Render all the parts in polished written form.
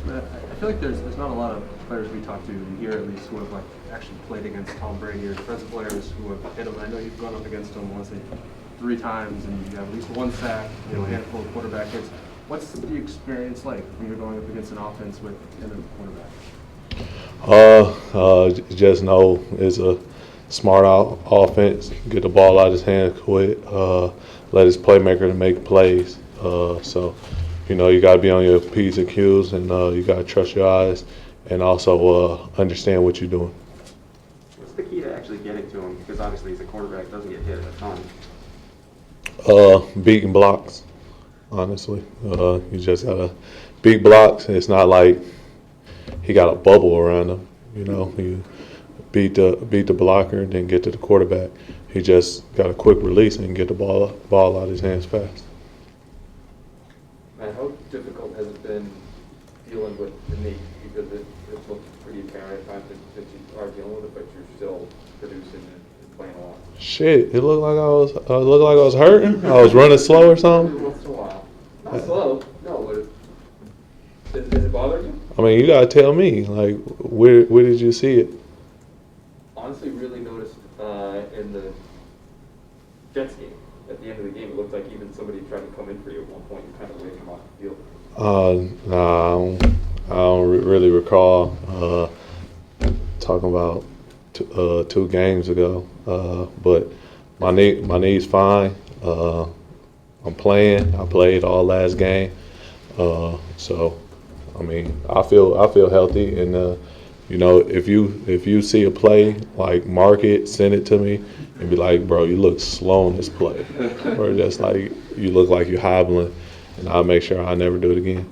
I feel like there's not a lot of players we talk to here, at least, who have like actually played against Tom Brady or defensive players who have hit him. I know you've gone up against him once, 3 times, and you have at least 1 sack, a handful of quarterback hits. What's the experience like when you're going up against an offense with him and quarterback? Just know it's a smart offense. Get the ball out of his hand quick. Let his playmaker to make plays. So, you got to be on your P's and Q's, and you got to trust your eyes, and also understand what you're doing. What's the key to actually getting to him? Because obviously he's a quarterback, doesn't get hit a ton. Beating blocks, honestly. You just got to beat blocks. It's not like he got a bubble around him. You beat the blocker and then get to the quarterback. He just got a quick release and get the ball out of his hands fast. Matt, how difficult has it been dealing with the knee? Because it looks pretty apparent at times that you are dealing with it, but you're still producing and playing a lot. Shit, it looked like I was hurting. I was running slow or something. Once in a while. Not slow. No, but is it bothering you? I mean, you gotta tell me. Like, where did you see it? Honestly, really noticed in the Jets game. At the end of the game, it looked like even somebody tried to come in for you at one point and kind of waved him off the field. No, I don't really recall talking about 2 games ago. But my knee's fine. I'm playing. I played all last game. So, I mean, I feel healthy, and if you see a play, like, mark it, send it to me, and be like, bro, you look slow on this play, or just like you look like you're hobbling, and I'll make sure I never do it again.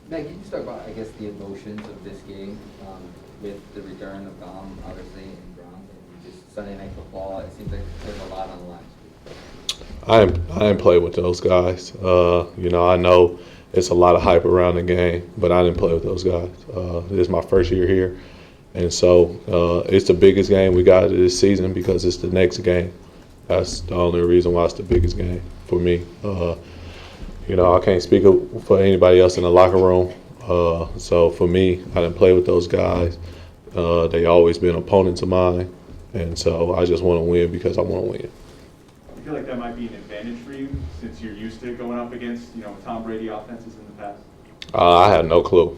Matt, can you talk about, I guess, the emotions of this game with the return of Dom, obviously, and Gronk, and just Sunday Night Football? It seems like there's a lot on the line. I ain't played with those guys. I know it's a lot of hype around the game, but I didn't play with those guys. This is my first year here, and so it's the biggest game we got this season because it's the next game. That's the only reason why it's the biggest game for me. I can't speak for anybody else in the locker room. So for me, I didn't play with those guys. They always been opponents of mine, and so I just want to win because I want to win. I feel like that might be an advantage for you since you're used to going up against, Tom Brady offenses in the past. I have no clue.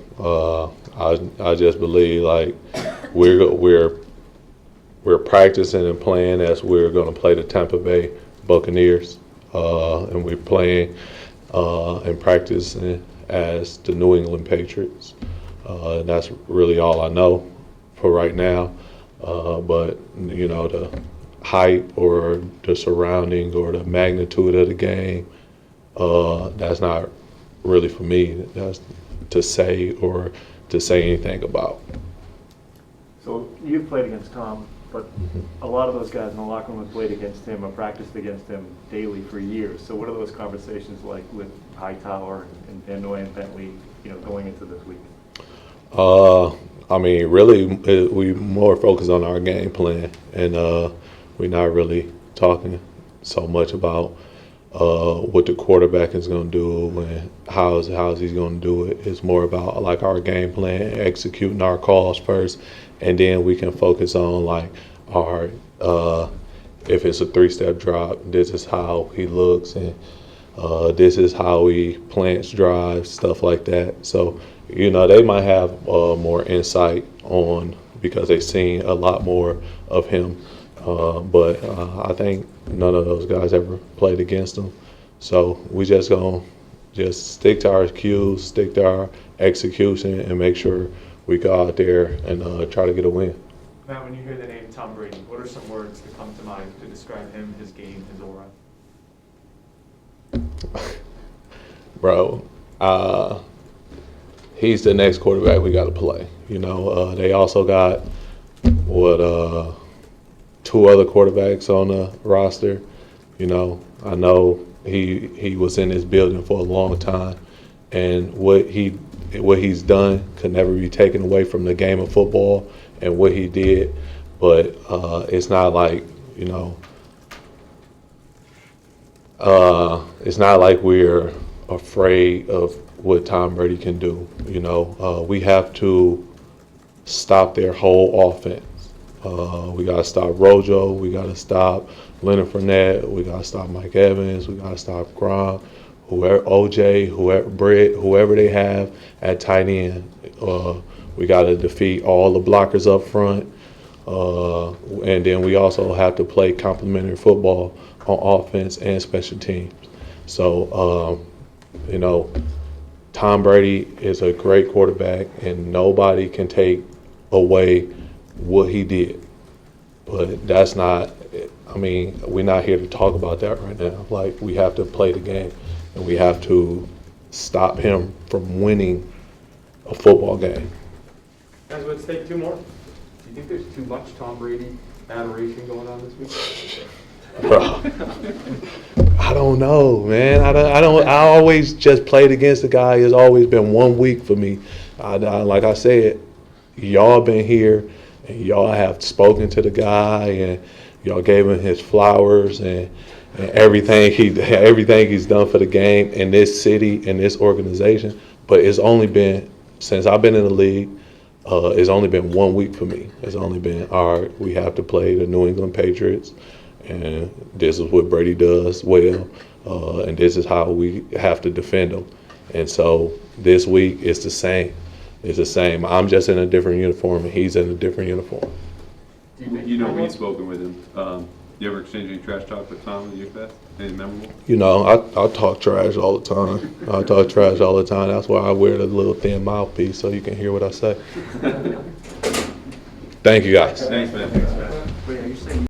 I just believe like we're practicing and playing as we're going to play the Tampa Bay Buccaneers, and we're playing and practicing as the New England Patriots. And that's really all I know for right now. But the hype or the surrounding or the magnitude of the game, that's not really for me. That's to say anything about. So you've played against Tom, but a lot of those guys in the locker room have played against him or practiced against him daily for years. So what are those conversations like with Hightower and Van Noy and Bentley, going into this week? I mean, really, we more focus on our game plan, and we're not really talking so much about what the quarterback is going to do and how's he's going to do it. It's more about like our game plan, executing our calls first, and then we can focus on like our if it's a 3-step drop, this is how he looks, and this is how he plants drives, stuff like that. So they might have more insight on because they've seen a lot more of him. But I think none of those guys ever played against him. So we just gonna stick to our cues, stick to our execution, and make sure we go out there and try to get a win. Matt, when you hear the name Tom Brady, what are some words that come to mind to describe him, his game, his aura? Bro, he's the next quarterback we got to play. They also got 2 other quarterbacks on the roster. I know he was in this building for a long time, and what he's done could never be taken away from the game of football and what he did. But it's not like it's not like we're afraid of what Tom Brady can do. You know, we have to stop their whole offense. We got to stop Rojo. We got to stop Leonard Fournette. We got to stop Mike Evans. We got to stop Gronk, whoever, OJ, whoever, Britt, whoever they have at tight end. We got to defeat all the blockers up front. And then we also have to play complementary football on offense and special teams. So, you know, Tom Brady is a great quarterback, and nobody can take away what he did. But that's not, I mean, we're not here to talk about that right now. Like, we have to play the game, and we have to stop him from winning a football game. Guys, let's take two more. Do you think there's too much Tom Brady adoration going on this week? Bro, I don't know, man. I always just played against the guy. It's always been 1 week for me. Like I said, y'all been here and y'all have spoken to the guy and y'all gave him his flowers and everything he's done for the game in this city and this organization. But it's only been, since I've been in the league, it's only been 1 week for me. It's only been, all right, we have to play the New England Patriots, and this is what Brady does well, and this is how we have to defend them. And so this week it's the same. It's the same. I'm just in a different uniform, and he's in a different uniform. You know, we've spoken with him. You ever exchange any trash talk with Tom in your past? Any memorable? You know, I talk trash all the time. I talk trash all the time. That's why I wear the little thin mouthpiece so you can hear what I say. Thank you, guys. Thanks, man. Wait, are you saying